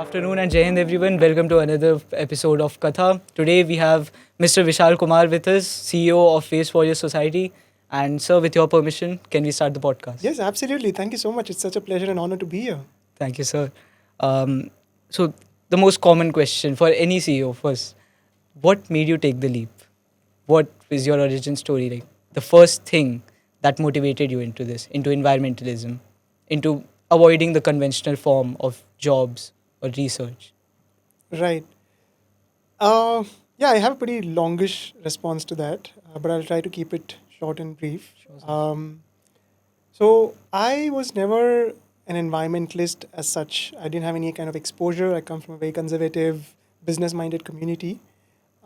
afternoon and Jai Hind everyone. Welcome to another episode of Katha. Today we have Mr. Vishal Kumar with us, CEO of Waste Warriors Society. And sir, with your permission, can we start the podcast? Yes, absolutely. Thank you so much. It's such a pleasure and honor to be here. Thank you, sir. So the most common question for any CEO first, what made you take the leap? What is your origin story like? The first thing that motivated you into this, into environmentalism, into avoiding the conventional form of jobs or research? Right. Uh, yeah, I have a pretty longish response to that, but I'll try to keep it short and brief. Sure, sir. So I was never an environmentalist as such. I didn't have any kind of exposure. I come from a very conservative, business-minded community,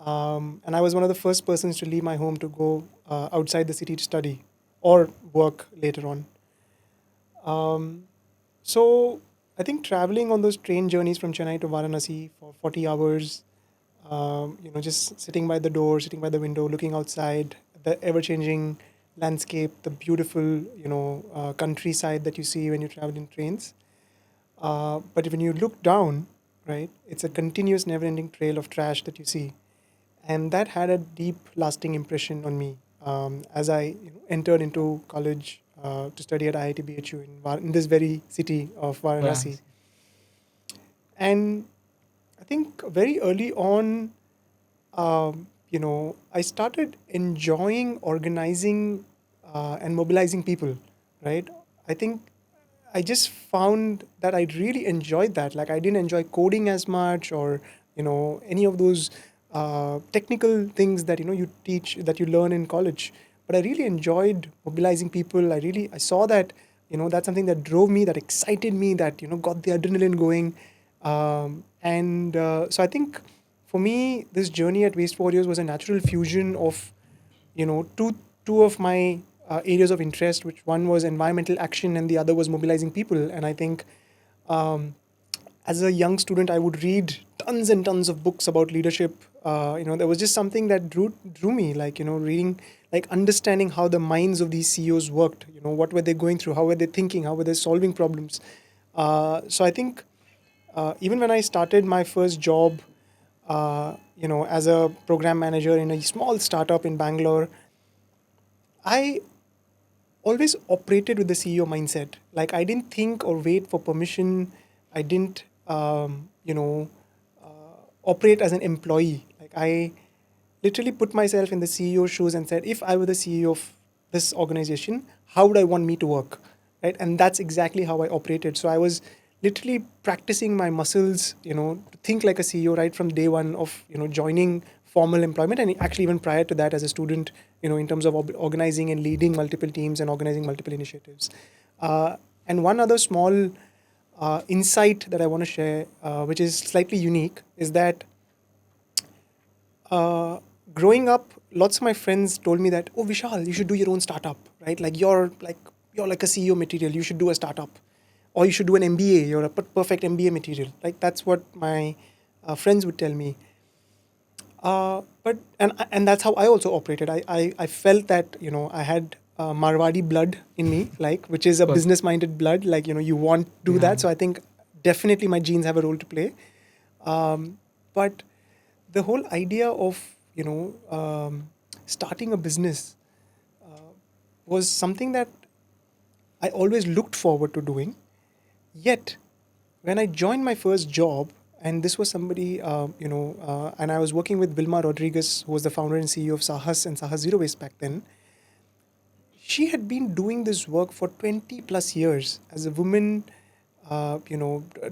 and I was one of the first persons to leave my home to go outside the city to study or work later on. Um, so I think traveling on those train journeys from Chennai to Varanasi for 40 hours, just sitting by the door, sitting by the window, looking outside, the ever-changing landscape, the beautiful, countryside that you see when you travel in trains. But when you look down, right, it's a continuous, never-ending trail of trash that you see, and that had a deep, lasting impression on me as I entered into college to study at IIT BHU in this very city of Varanasi. Varanasi. And I think very early on, I started enjoying organizing and mobilizing people, right? I think I just found that I really enjoyed that. Like I didn't enjoy coding as much, or any of those technical things that you teach that you learn in college. But I really enjoyed mobilizing people. I saw that that's something that drove me, that excited me, that got the adrenaline going. And so I think for me, this journey at Waste Warriors was a natural fusion of two of my areas of interest, which one was environmental action and the other was mobilizing people. And I think um, as a young student, I would read tons and tons of books about leadership. There was just something that drew me, like reading, like understanding how the minds of these CEOs worked. What were they going through? How were they thinking? How were they solving problems? So I think even when I started my first job, as a program manager in a small startup in Bangalore, I always operated with the CEO mindset. Like I didn't think or wait for permission. I didn't, operate as an employee. Like I literally put myself in the CEO's shoes and said, if I were the CEO of this organization, how would I want me to work, right? And that's exactly how I operated. So I was literally practicing my muscles, to think like a CEO right from day one of joining formal employment, and actually even prior to that as a student, in terms of organizing and leading multiple teams and organizing multiple initiatives. And one other small insight that I want to share, which is slightly unique, is that uh, growing up, lots of my friends told me that, oh Vishal, you should do your own startup, right? Like you're like a CEO material. You should do a startup, or you should do an MBA. You're a perfect MBA material. Like that's what my friends would tell me. But that's how I also operated. I felt that I had Marwadi blood in me, like which is a Of course. business minded blood. Like you want to do Yeah. that. So I think definitely my genes have a role to play. But the whole idea of starting a business was something that I always looked forward to doing. Yet, when I joined my first job, and this was somebody, and I was working with Vilma Rodriguez, who was the founder and CEO of Sahas and Sahas Zero Waste back then. She had been doing this work for 20 plus years as a woman.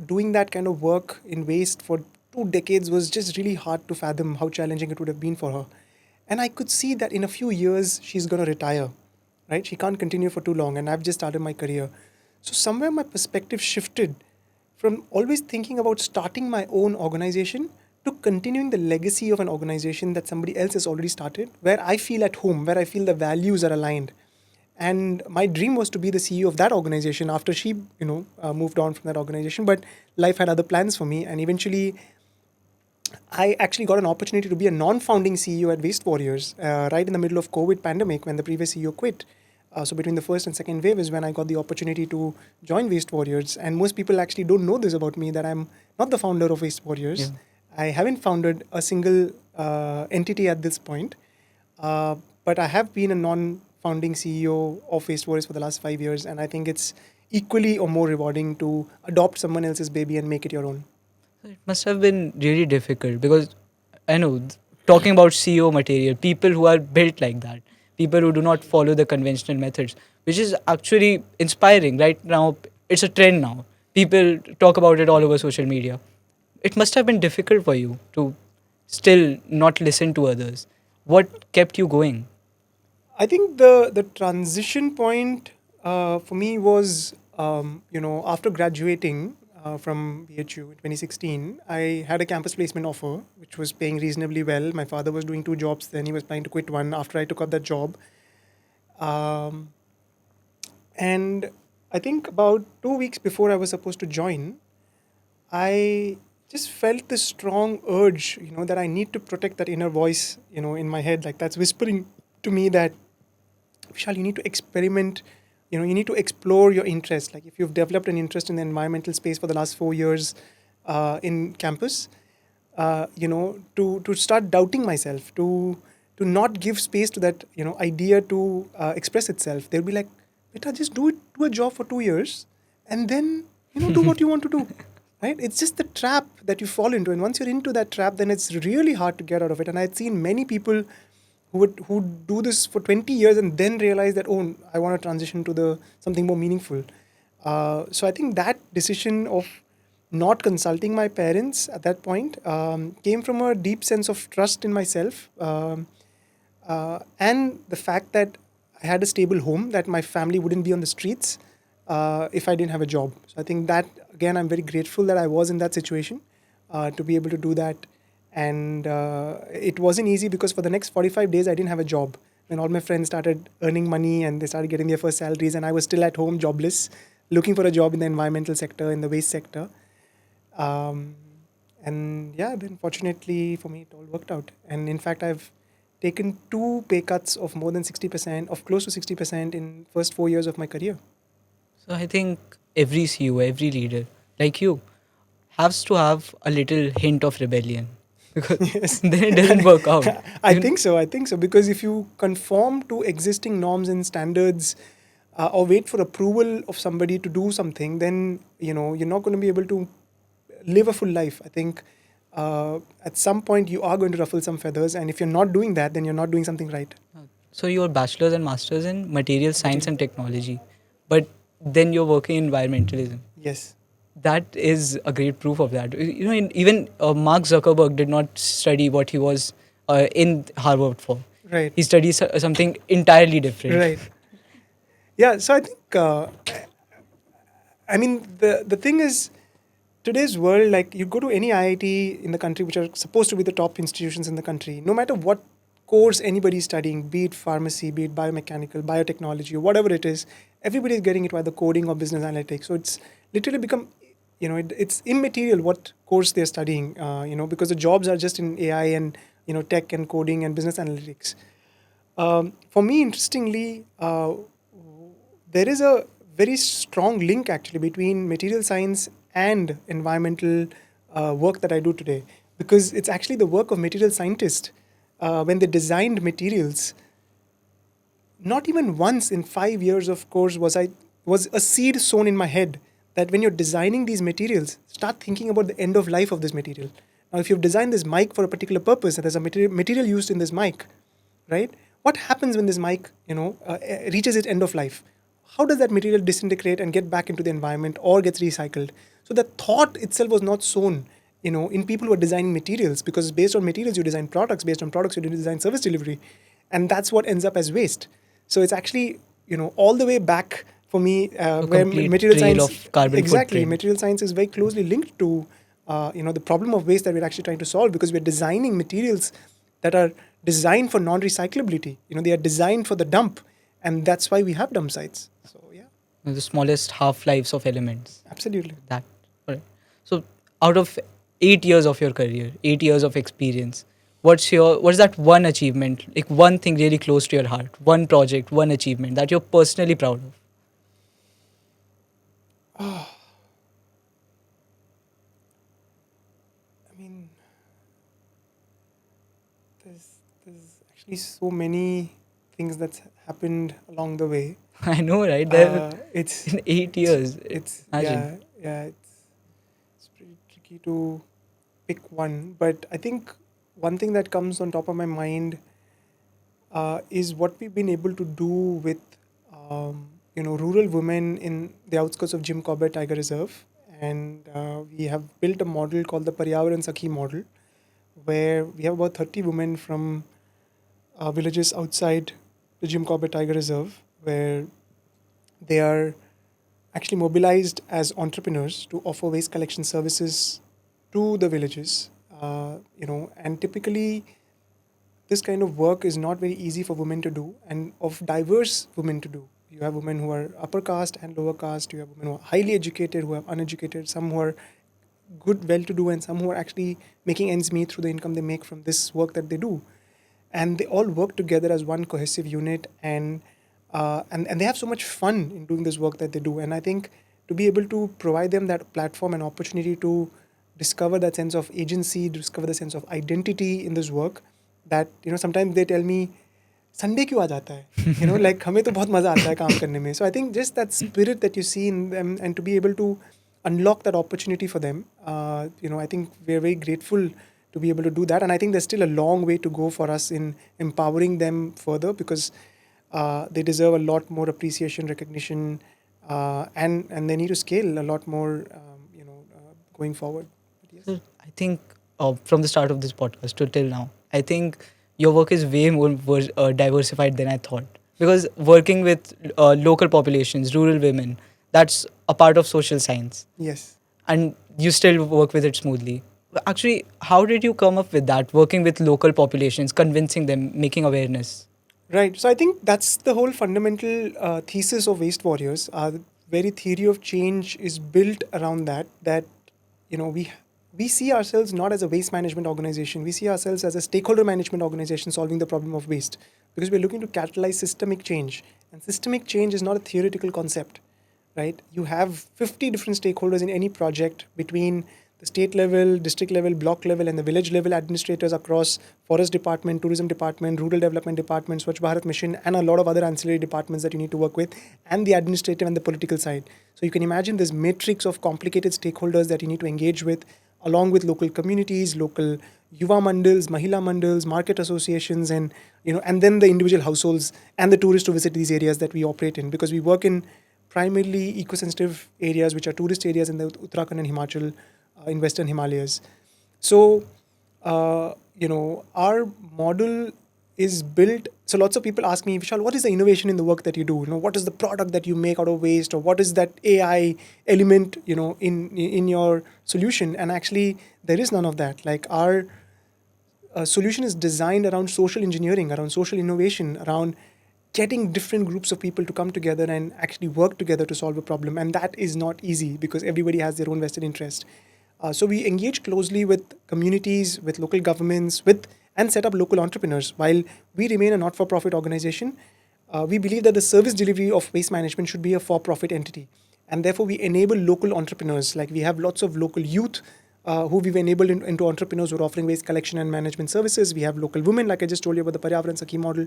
Doing that kind of work in waste for 2 decades was just really hard to fathom how challenging it would have been for her. And I could see that in a few years she's going to retire, right? She can't continue for too long, and I've just started my career. So somewhere my perspective shifted from always thinking about starting my own organization to continuing the legacy of an organization that somebody else has already started, where I feel at home, where I feel the values are aligned. And my dream was to be the CEO of that organization after she, moved on from that organization. But life had other plans for me, and eventually I actually got an opportunity to be a non-founding CEO at Waste Warriors right in the middle of COVID pandemic when the previous CEO quit. So between the first and second wave is when I got the opportunity to join Waste Warriors. And most people actually don't know this about me, that I'm not the founder of Waste Yeah. Warriors. I haven't founded a single entity at this point. But I have been a non-founding CEO of Waste Warriors for the last 5 years. And I think it's equally or more rewarding to adopt someone else's baby and make it your own. It must have been really difficult because I know talking about CEO material, people who are built like that, people who do not follow the conventional methods, which is actually inspiring. Right now, it's a trend now. People talk about it all over social media. It must have been difficult for you to still not listen to others. What kept you going? I think the transition point for me was, after graduating from BHU in 2016, I had a campus placement offer which was paying reasonably well. My father was doing two jobs then; he was planning to quit one after I took up that job. Um, and I think about 2 weeks before I was supposed to join, I just felt this strong urge, that I need to protect that inner voice, in my head, like that's whispering to me that, Vishal, you need to experiment. You need to explore your interest. Like if you've developed an interest in the environmental space for the last 4 years in campus, to start doubting myself, to not give space to that idea to express itself. They'll be like, "Beta, just do a job for 2 years, and then do what you want to do." Right? It's just the trap that you fall into, and once you're into that trap, then it's really hard to get out of it. And I'd seen many people who do this for 20 years and then realize that, oh, I want to transition to the something more meaningful. So I think that decision of not consulting my parents at that point came from a deep sense of trust in myself, and the fact that I had a stable home, that my family wouldn't be on the streets if I didn't have a job. So I think that, again, I'm very grateful that I was in that situation to be able to do that. And it wasn't easy because for the next 45 days, I didn't have a job. When all my friends started earning money and they started getting their first salaries, and I was still at home, jobless, looking for a job in the environmental sector, in the waste sector. Um, and yeah, then fortunately for me, it all worked out. And in fact, I've taken two pay cuts of more than 60%, of close to 60% in first 4 years of my career. So I think every CEO, every leader like you has to have a little hint of rebellion because Yes. then it doesn't work out. I You think so. I think so. Because if you conform to existing norms and standards or wait for approval of somebody to do something, then you're not going to be able to live a full life. I think at some point you are going to ruffle some feathers, and if you're not doing that, then you're not doing something right. So you're bachelor's and master's in material science Material. and technology, but then you're working in environmentalism. Yes. That is a great proof of that. Even Mark Zuckerberg did not study what he was in Harvard for. Right. He studies something entirely different. Right. Yeah. So I think I mean the thing is, today's world, like you go to any IIT in the country, which are supposed to be the top institutions in the country, no matter what course anybody's studying, be it pharmacy, be it biomechanical, biotechnology, or whatever it is, everybody is getting it, whether coding or business analytics. So it's literally become, it's immaterial what course they're studying, because the jobs are just in AI and, tech and coding and business analytics. For me, interestingly, there is a very strong link actually between material science and environmental work that I do today, because it's actually the work of material scientists when they designed materials. Not even once in 5 years of course was a seed sown in my head that when you're designing these materials, start thinking about the end of life of this material. Now, if you've designed this mic for a particular purpose and there's a material used in this mic, right? What happens when this mic, reaches its end of life? How does that material disintegrate and get back into the environment or gets recycled? So the thought itself was not sown, in people who are designing materials, because based on materials you design products, based on products you design service delivery, and that's what ends up as waste. So it's actually, all the way back for me, A where complete material trail science, of carbon exactly, footprint. material science is very closely linked to, the problem of waste that we're actually trying to solve, because we're designing materials that are designed for non-recyclability. They are designed for the dump, and that's why we have dump sites. So yeah, The smallest half lives of elements. absolutely. That. Correct. So, out of 8 years of your career, 8 years of experience, what's that one achievement, like one thing really close to your heart, one project, one achievement that you're personally proud of? I mean, there's actually so many things that's happened along the way. I know, right? There It's in eight it's years. it's Imagine. yeah, it's pretty tricky to pick one, but I think one thing that comes on top of my mind is what we've been able to do with rural women in the outskirts of Jim Corbett Tiger Reserve, and we have built a model called the Paryavaran Sakhi model, where we have about 30 women from villages outside the Jim Corbett Tiger Reserve, where they are actually mobilized as entrepreneurs to offer waste collection services to the villages. And typically this kind of work is not very easy for women to do, and of diverse women to do. You have women who are upper caste and lower caste. You have women who are highly educated, who are uneducated, some who are good, well-to-do, and some who are actually making ends meet through the income they make from this work that they do. And they all work together as one cohesive unit, and they have so much fun in doing this work that they do. And I think to be able to provide them that platform and opportunity to discover that sense of agency, discover the sense of identity in this work, that sometimes they tell me Sunday क्यों आ जाता है like हमें तो बहुत मज़ा आता है काम करने में. So I think just that spirit that you see in them, and to be able to unlock that opportunity for them, I think we're very grateful to be able to do that. And I think there's still a long way to go for us in empowering them further, because they deserve a lot more appreciation, recognition, and they need to scale a lot more, going forward. But yes. So I think from the start of this podcast to till now, I think your work is way more diversified than I thought. Because working with local populations, rural women, that's a part of social science, Yes. and you still work with it smoothly. Actually, how did you come up with that? Working with local populations, convincing them, making awareness. Right. So I think that's the whole fundamental thesis of Waste Warriors. The very theory of change is built around that. That we see ourselves not as a waste management organization. We see ourselves as a stakeholder management organization solving the problem of waste, because we're looking to catalyze systemic change. And systemic change is not a theoretical concept, right? You have 50 different stakeholders in any project, between the state level, district level, block level, and the village level administrators across forest department, tourism department, rural development department, Swachh Bharat mission, and a lot of other ancillary departments that you need to work with, and the administrative and the political side. So you can imagine this matrix of complicated stakeholders that you need to engage with, along with local communities, local yuva mandals, mahila mandals, market associations, and then the individual households and the tourists to visit these areas that we operate in, because we work in primarily eco-sensitive areas, which are tourist areas in the Uttarakhand and Himachal, in Western Himalayas. So, our model is built. So lots of people ask me, Vishal, what is the innovation in the work that you do? What is the product that you make out of waste, or what is that AI element, in your solution? And actually, there is none of that. Like, our solution is designed around social engineering, around social innovation, around getting different groups of people to come together and actually work together to solve a problem. And that is not easy, because everybody has their own vested interest. So we engage closely with communities, with local governments, and set up local entrepreneurs. While we remain a not-for-profit organization, we believe that the service delivery of waste management should be a for-profit entity. And therefore, we enable local entrepreneurs. Like, we have lots of local youth who we've enabled into entrepreneurs who are offering waste collection and management services. We have local women, like I just told you about the Paryavaran Sakhi model,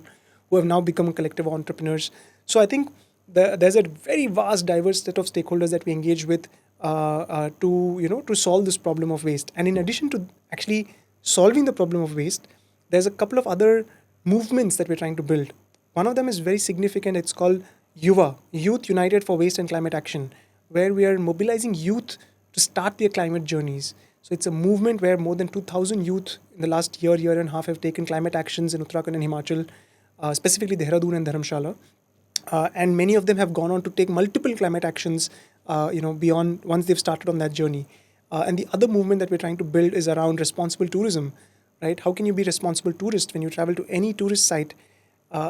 who have now become a collective of entrepreneurs. So I think there's a very vast, diverse set of stakeholders that we engage with to solve this problem of waste. And in addition to actually solving the problem of waste, there's a couple of other movements that we're trying to build. One of them is very significant. It's called YUVA, Youth United for Waste and Climate Action, where we are mobilizing youth to start their climate journeys. So it's a movement where more than 2,000 youth in the last year and a half have taken climate actions in Uttarakhand and Himachal, specifically Dehradun and Dharamshala. And many of them have gone on to take multiple climate actions, beyond, once they've started on that journey. And the other movement that we're trying to build is around responsible tourism, right? How can you be responsible tourist when you travel to any tourist site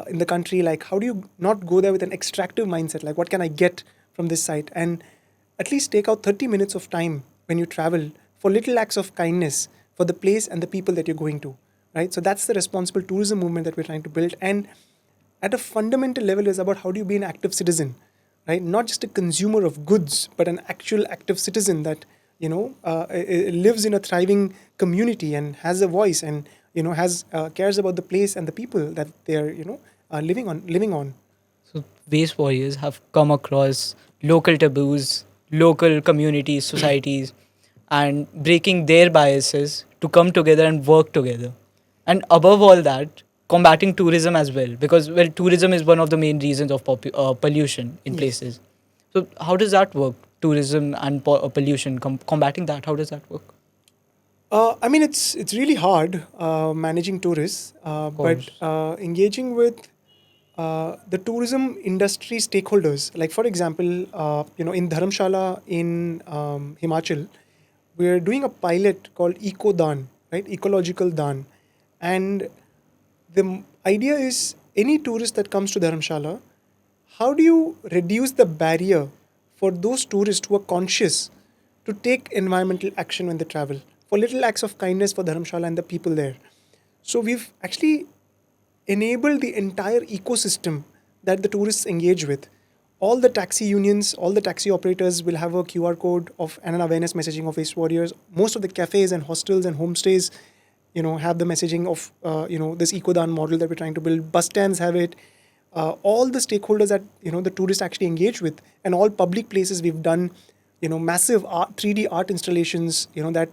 in the country? Like, how do you not go there with an extractive mindset? Like, what can I get from this site? And at least take out 30 minutes of time when you travel for little acts of kindness for the place and the people that you're going to. right? So that's the responsible tourism movement that we're trying to build. And at a fundamental level is about how do you be an active citizen, right? Not just a consumer of goods, but an actual active citizen that lives in a thriving community and has a voice and has cares about the place and the people that they're living on. So waste warriors have come across local taboos, local communities, societies, and breaking their biases to come together and work together. And above all that, combating tourism as well, because well, tourism is one of the main reasons of pollution in Yes. places. So how does that work? Tourism and pollution, combating that. How does that work? I mean, it's really hard managing tourists, Of but course. engaging with the tourism industry stakeholders. Like for example, in Dharamshala in Himachal, we're doing a pilot called Eco Dan, right? Ecological Dan, and the idea is any tourist that comes to Dharamshala, how do you reduce the barrier for those tourists who are conscious to take environmental action when they travel? For little acts of kindness for Dharamshala and the people there. So we've actually enabled the entire ecosystem that the tourists engage with. All the taxi unions, all the taxi operators will have a QR code of and an awareness messaging of waste warriors. Most of the cafes and hostels and homestays, have the messaging of this ecodan model that we're trying to build. Bus stands have it. All the stakeholders that the tourists actually engage with, and all public places we've done, massive art, 3D art installations, that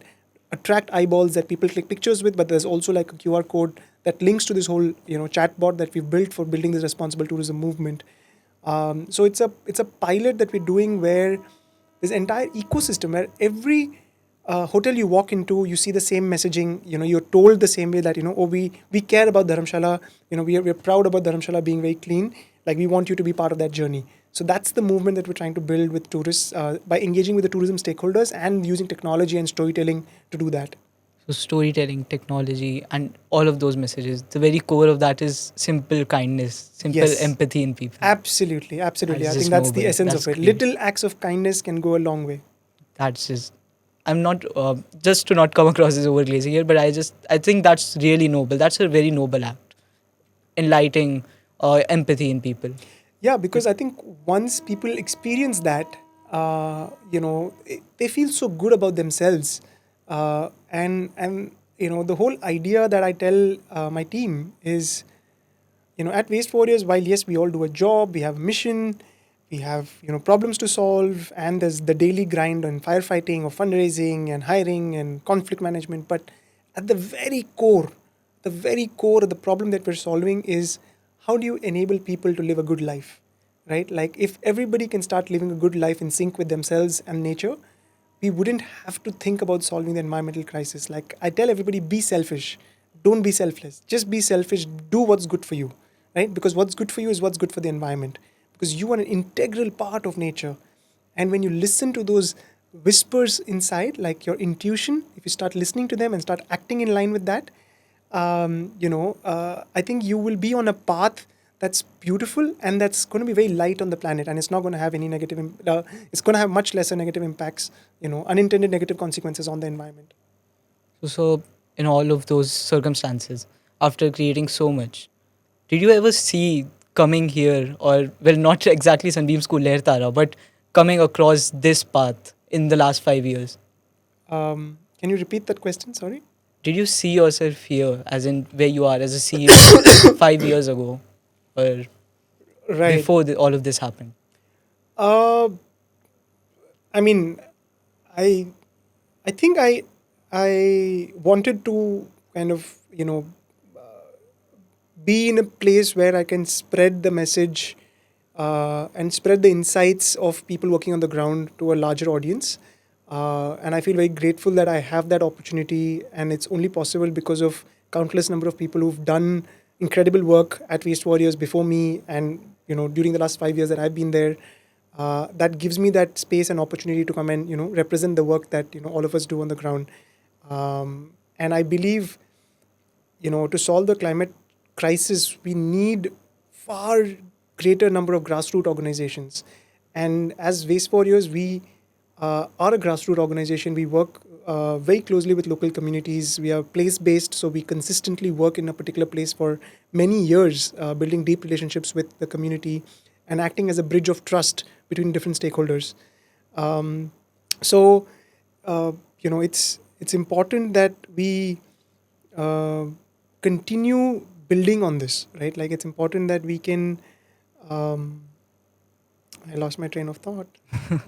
attract eyeballs that people click pictures with. But there's also like a QR code that links to this whole chatbot that we've built for building this responsible tourism movement. So it's a pilot that we're doing where this entire ecosystem where every hotel you walk into, you see the same messaging. You're told the same way that oh, we care about Dharamshala. We're proud about Dharamshala being very clean. Like we want you to be part of that journey. So that's the movement that we're trying to build with tourists by engaging with the tourism stakeholders and using technology and storytelling to do that. So storytelling, technology, and all of those messages. The very core of that is simple kindness, simple Yes, empathy in people. absolutely, absolutely. That's I think just that's the noble. essence That's of it. great. Little acts of kindness can go a long way. That's just. I'm not just to not come across as overglazing here, but I think that's really noble. That's a very noble act, enlightening empathy in people. Yeah, because I think once people experience that, they feel so good about themselves, and the whole idea that I tell my team is, at Waste Warriors, while yes, we all do a job, we have a mission, we have problems to solve, and there's the daily grind on firefighting or fundraising and hiring and conflict management. But at the very core of the problem that we're solving is how do you enable people to live a good life, right? Like if everybody can start living a good life in sync with themselves and nature, we wouldn't have to think about solving the environmental crisis. Like I tell everybody, be selfish, don't be selfless. Just be selfish, do what's good for you, right? Because what's good for you is what's good for the environment. Because you are an integral part of nature. And when you listen to those whispers inside, like your intuition, if you start listening to them and start acting in line with that, I think you will be on a path that's beautiful and that's going to be very light on the planet, and it's not going to have any negative. It's going to have much lesser negative impacts, unintended negative consequences on the environment. So, in all of those circumstances, after creating so much, did you ever see coming here, or well, not exactly Sunbeam School Lahartara, but coming across this path in the last 5 years? Can you repeat that question? Sorry. Did you see yourself here, as in where you are as a CEO 5 years ago, or Right. before all of this happened? Uh, I mean, I I think I wanted to kind of be in a place where I can spread the message and spread the insights of people working on the ground to a larger audience. And I feel very grateful that I have that opportunity, and it's only possible because of countless number of people who've done incredible work at Waste Warriors before me, and during the last 5 years that I've been there. That gives me that space and opportunity to come and represent the work that all of us do on the ground. And I believe to solve the climate crisis, we need far greater number of grassroots organizations. And as Waste Warriors, we are a grassroots organization. We work very closely with local communities. We are place based, so we consistently work in a particular place for many years, building deep relationships with the community and acting as a bridge of trust between different stakeholders. Um, so, uh, it's important that we uh, continue building on this, right? Like it's important that we can. Um, I lost my train of thought,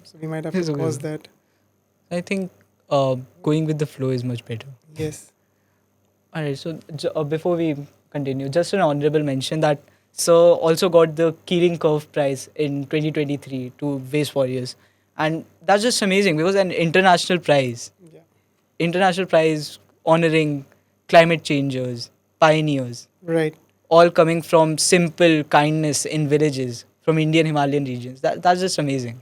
so we might have to It's okay. pause that. I think going with the flow is much better. Yes. All right. So before we continue, just an honorable mention that Sir also got the Keeling Curve Prize in 2023 to Waste Warriors, and that's just amazing because an international prize, Yeah. honoring climate changers, pioneers, Right. all coming from simple kindness in villages from Indian Himalayan regions. That's just amazing.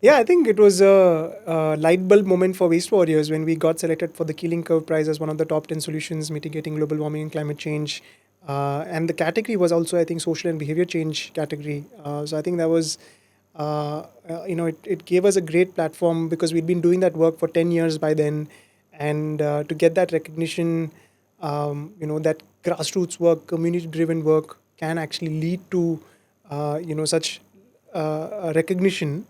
Yeah, I think it was a light bulb moment for Waste Warriors when we got selected for the Keeling Curve Prize as one of the top 10 solutions mitigating global warming and climate change. And the category was also, I think, social and behavior change category. So I think that was, it gave us a great platform because we'd been doing that work for 10 years by then. And to get that recognition, that grassroots work, community driven work can actually lead to, such recognition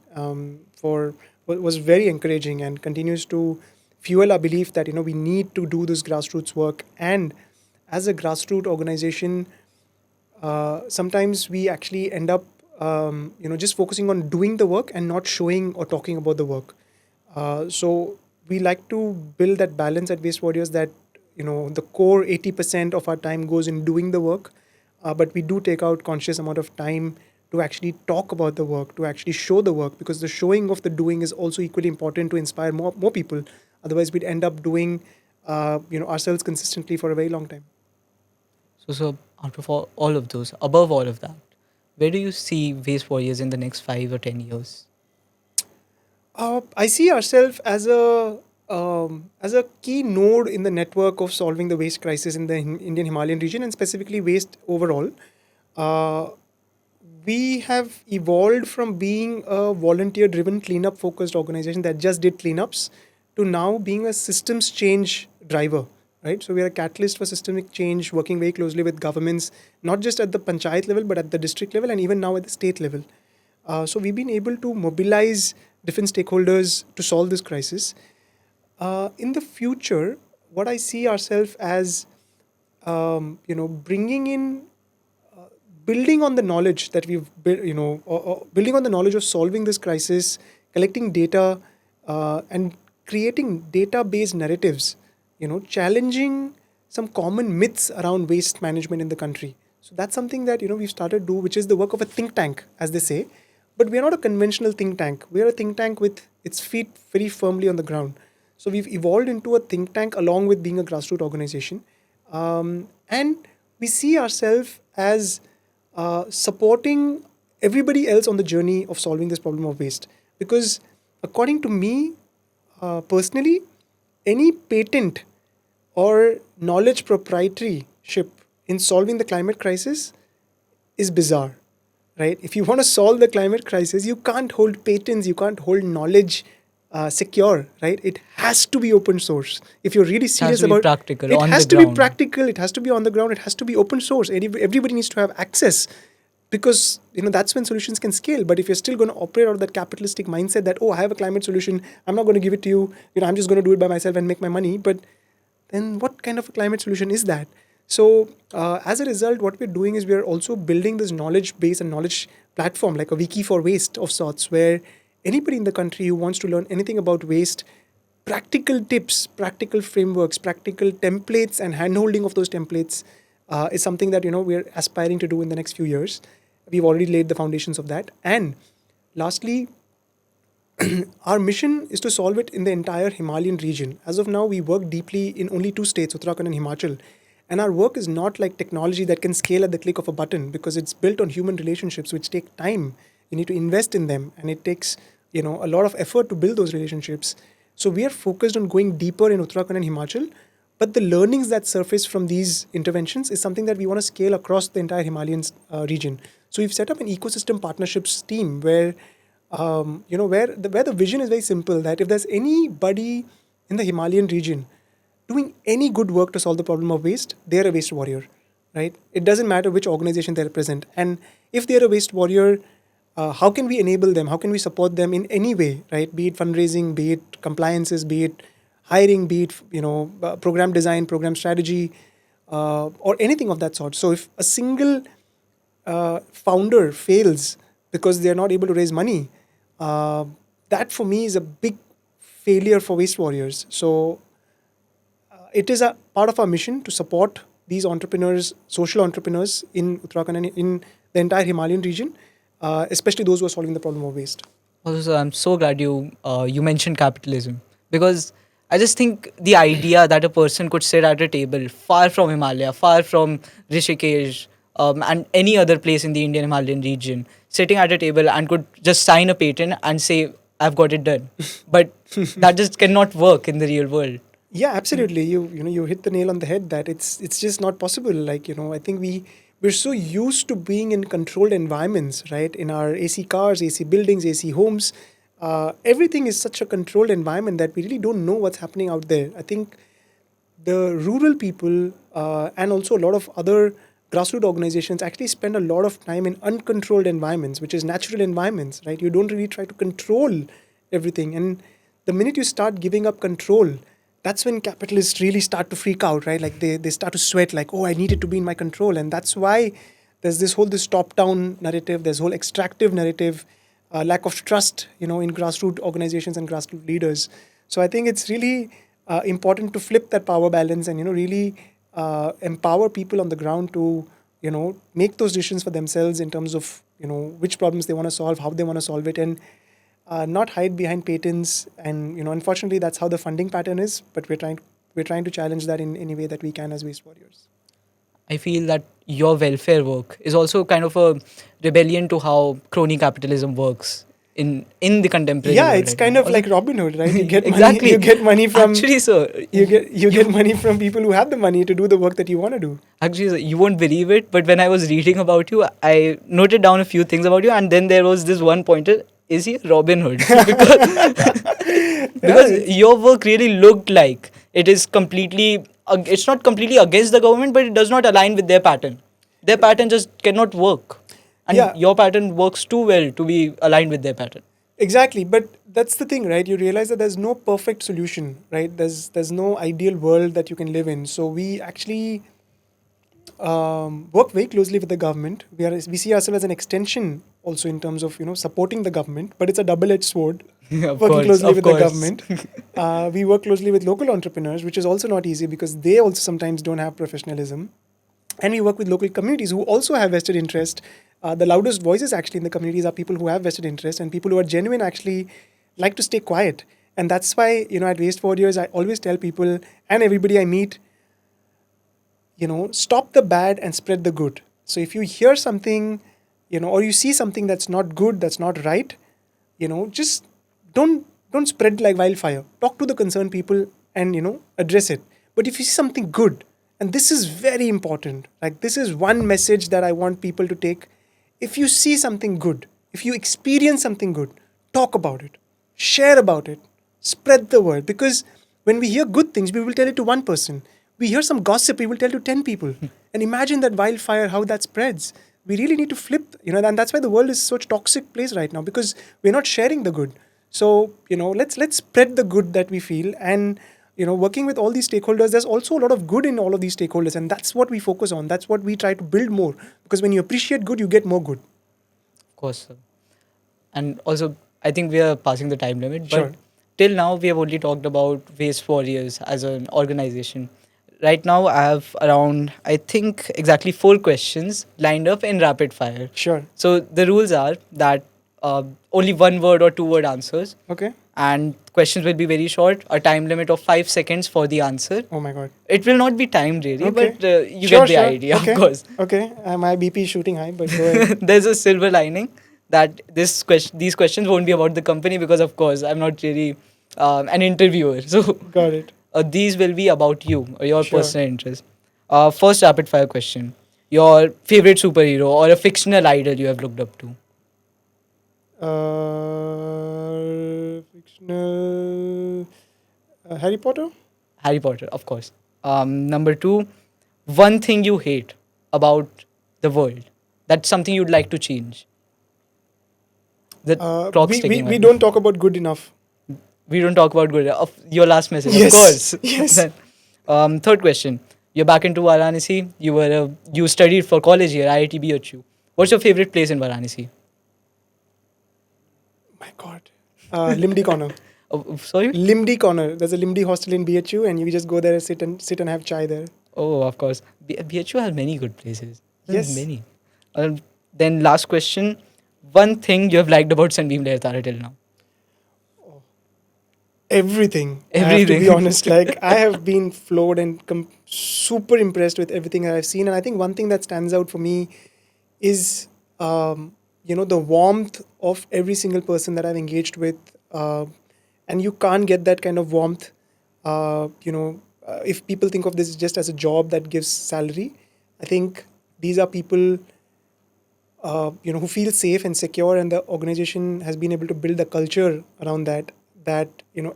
for was very encouraging and continues to fuel our belief that we need to do this grassroots work. And as a grassroots organization, sometimes we actually end up just focusing on doing the work and not showing or talking about the work. So we like to build that balance at Waste Warriors that the core 80% of our time goes in doing the work, but we do take out conscious amount of time to actually talk about the work, to actually show the work, because the showing of the doing is also equally important to inspire more people. Otherwise, we'd end up doing ourselves consistently for a very long time. So out of all of those, above all of that, where do you see Waste Warriors in the next 5 or 10 years? I see ourselves as a key node in the network of solving the waste crisis in the Indian Himalayan region and specifically waste overall. Uh, we have evolved from being a volunteer-driven, cleanup-focused organization that just did cleanups to now being a systems change driver. Right, so we are a catalyst for systemic change, working very closely with governments, not just at the panchayat level, but at the district level, and even now at the state level. So we've been able to mobilize different stakeholders to solve this crisis. In the future, what I see ourselves as, bringing in, building on the knowledge that we've built, building on the knowledge of solving this crisis, collecting data, and creating data-based narratives, challenging some common myths around waste management in the country. So that's something that we've started to do, which is the work of a think tank, as they say. But we are not a conventional think tank. We are a think tank with its feet very firmly on the ground. So we've evolved into a think tank along with being a grassroots organization, and we see ourselves as supporting everybody else on the journey of solving this problem of waste. Because according to me, personally, any patent or knowledge proprietorship in solving the climate crisis is bizarre, right? If you want to solve the climate crisis, you can't hold patents, you can't hold knowledge secure, right? It has to be open source. If you're really It has serious to be about practical, it, on the has to be ground. practical. It has to be on the ground. It has to be open source. Everybody needs to have access, because that's when solutions can scale. But if you're still going to operate out of that capitalistic mindset that, oh, I have a climate solution, I'm not going to give it to you, I'm just going to do it by myself and make my money, but then what kind of a climate solution is that? So as a result, what we're doing is we're also building this knowledge base and knowledge platform, like a wiki for waste of sorts, where anybody in the country who wants to learn anything about waste, practical tips, practical frameworks, practical templates, and handholding of those templates is something that we're aspiring to do in the next few years. We've already laid the foundations of that. And lastly, our mission is to solve it in the entire Himalayan region. As of now, we work deeply in only two states, Uttarakhand and Himachal. And our work is not like technology that can scale at the click of a button, because it's built on human relationships, which take time. You need to invest in them, and it takes a lot of effort to build those relationships. So we are focused on going deeper in Uttarakhand and Himachal, but the learnings that surface from these interventions is something that we want to scale across the entire Himalayan region. So we've set up an ecosystem partnerships team where where the vision is very simple, that if there's anybody in the Himalayan region doing any good work to solve the problem of waste, they're a waste warrior, right? It doesn't matter which organization they represent. And if they're a waste warrior, how can we enable them? How can we support them in any way, right? Be it fundraising, be it compliances, be it hiring, be it program design, program strategy, or anything of that sort. So if a single founder fails because they are not able to raise money, uh, that for me is a big failure for waste warriors. So it is a part of our mission to support these entrepreneurs, social entrepreneurs in Uttarakhand and in the entire Himalayan region, especially those who are solving the problem of waste. Also, I'm so glad you mentioned capitalism, because I just think the idea that a person could sit at a table far from Himalaya, far from Rishikesh, and any other place in the Indian Himalayan region, sitting at a table and could just sign a patent and say, "I've got it done," but that just cannot work in the real world. Yeah, absolutely. You hit the nail on the head that it's just not possible. Like, I think we're so used to being in controlled environments, right? In our AC cars, AC buildings, AC homes, everything is such a controlled environment that we really don't know what's happening out there. I think the rural people and also a lot of other grassroots organizations actually spend a lot of time in uncontrolled environments, which is natural environments, right? You don't really try to control everything. And the minute you start giving up control, that's when capitalists really start to freak out, right? Like they start to sweat, like, oh, I need it to be in my control. And that's why there's this top-down narrative, there's whole extractive narrative, lack of trust, in grassroots organizations and grassroots leaders. So I think it's really important to flip that power balance and, really empower people on the ground to, make those decisions for themselves in terms of, which problems they want to solve, how they want to solve it, and not hide behind patents. And unfortunately, that's how the funding pattern is. But we're trying to challenge that in any way that we can as waste warriors. I feel that your welfare work is also kind of a rebellion to how crony capitalism works in the contemporary Yeah, world it's right kind now. of like Robin Hood, right? You get money. Exactly. You get money from Actually, sir, you get money from people who have the money to do the work that you want to do. actually, sir, you won't believe it, but when I was reading about you, I noted down a few things about you, and then there was this one pointer: is he a Robin Hood? Yeah, Because your work really looked like it is completely. It's not completely against the government, but it does not align with their pattern. Their pattern just cannot work, and yeah, your pattern works too well to be aligned with their pattern. exactly. But that's the thing, right? You realize that there's no perfect solution, right? There's no ideal world that you can live in. So we actually work very closely with the government. We see ourselves as an extension also in terms of supporting the government, but it's a double-edged sword. Of Working course, closely of with the course. government, we work closely with local entrepreneurs, which is also not easy because they also sometimes don't have professionalism. And we work with local communities who also have vested interest. The loudest voices actually in the communities are people who have vested interest, and people who are genuine actually like to stay quiet. And that's why at Waste Warriors I always tell people and everybody I meet, stop the bad and spread the good. So if you hear something, or you see something that's not good, that's not right, just don't spread like wildfire. Talk to the concerned people and address it. But if you see something good, and this is very important, like this is one message that I want people to take. If you see something good, if you experience something good, talk about it, share about it, spread the word. Because when we hear good things, we will tell it to one person. We hear some gossip, we will tell to 10 people. And imagine that wildfire, how that spreads. We really need to flip, and that's why the world is such a toxic place right now, because we're not sharing the good. So, let's spread the good that we feel. And, working with all these stakeholders, there's also a lot of good in all of these stakeholders. And that's what we focus on. That's what we try to build more. Because when you appreciate good, you get more good. Of course, sir. And also, I think we are passing the time limit, but Sure. till now we have only talked about Waste Warriors as an organization. Right now, I have around, I think, exactly 4 questions lined up in rapid fire. Sure. So the rules are that only 1 word or 2 word answers, Okay. and questions will be very short. A time limit of 5 seconds for the answer. Oh my God. It will not be timed really, Okay. but you Sure, get the sure. idea, of Okay. course. Okay. My BP is shooting high, but go ahead. There's a silver lining that these questions won't be about the company, because of course I'm not really an interviewer. So Got it. these will be about you or your Sure. personal interest. First rapid fire question: your favorite superhero or a fictional idol you have looked up to? Fictional. Harry Potter. Harry Potter, of course. Number two, one thing you hate about the world. That's something you'd like to change. The clock's We, we ticking. we Man. don't talk about good enough. We don't talk about good. Of your last message, of Yes. course. Yes. Then, third question. You're back into Varanasi. You studied for college here, IIT BHU. What's your favorite place in Varanasi? My God. Limdi Corner. Sorry. Limdi Corner. There's a Limdi hostel in BHU, and you just go there and sit and have chai there. Oh, of course. BHU has many good places. Yes. Many. Then last question. One thing you have liked about Sunbeam Lahartara till now? Everything. I have to be Everything. honest. Like, I have been floored and super impressed with everything that I've seen. And I think one thing that stands out for me is, the warmth of every single person that I've engaged with. And you can't get that kind of warmth, if people think of this just as a job that gives salary. I think these are people, who feel safe and secure, and the organization has been able to build a culture around that.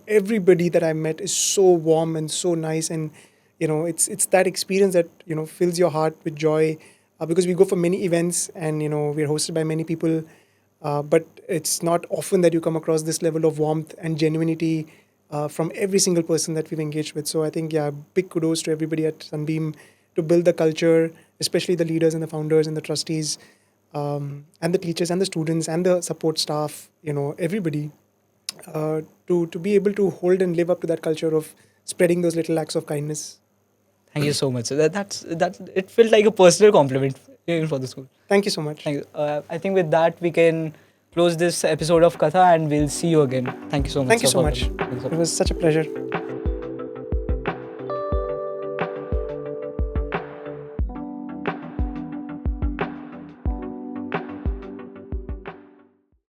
Everybody that I met is so warm and so nice, and it's that experience that fills your heart with joy, because we go for many events, and we're hosted by many people, but it's not often that you come across this level of warmth and genuinity from every single person that we've engaged with. So I think, yeah, big kudos to everybody at Sunbeam to build the culture, especially the leaders and the founders and the trustees, and the teachers and the students and the support staff, everybody, to be able to hold and live up to that culture of spreading those little acts of kindness. Thank you so much. So that's it felt like a personal compliment even for the school. Thank you so much. Thank you. I think with that we can close this episode of Katha and we'll see you again. Thank you so much. Thank you sir, so for much. coming. Thank you so It was such a pleasure.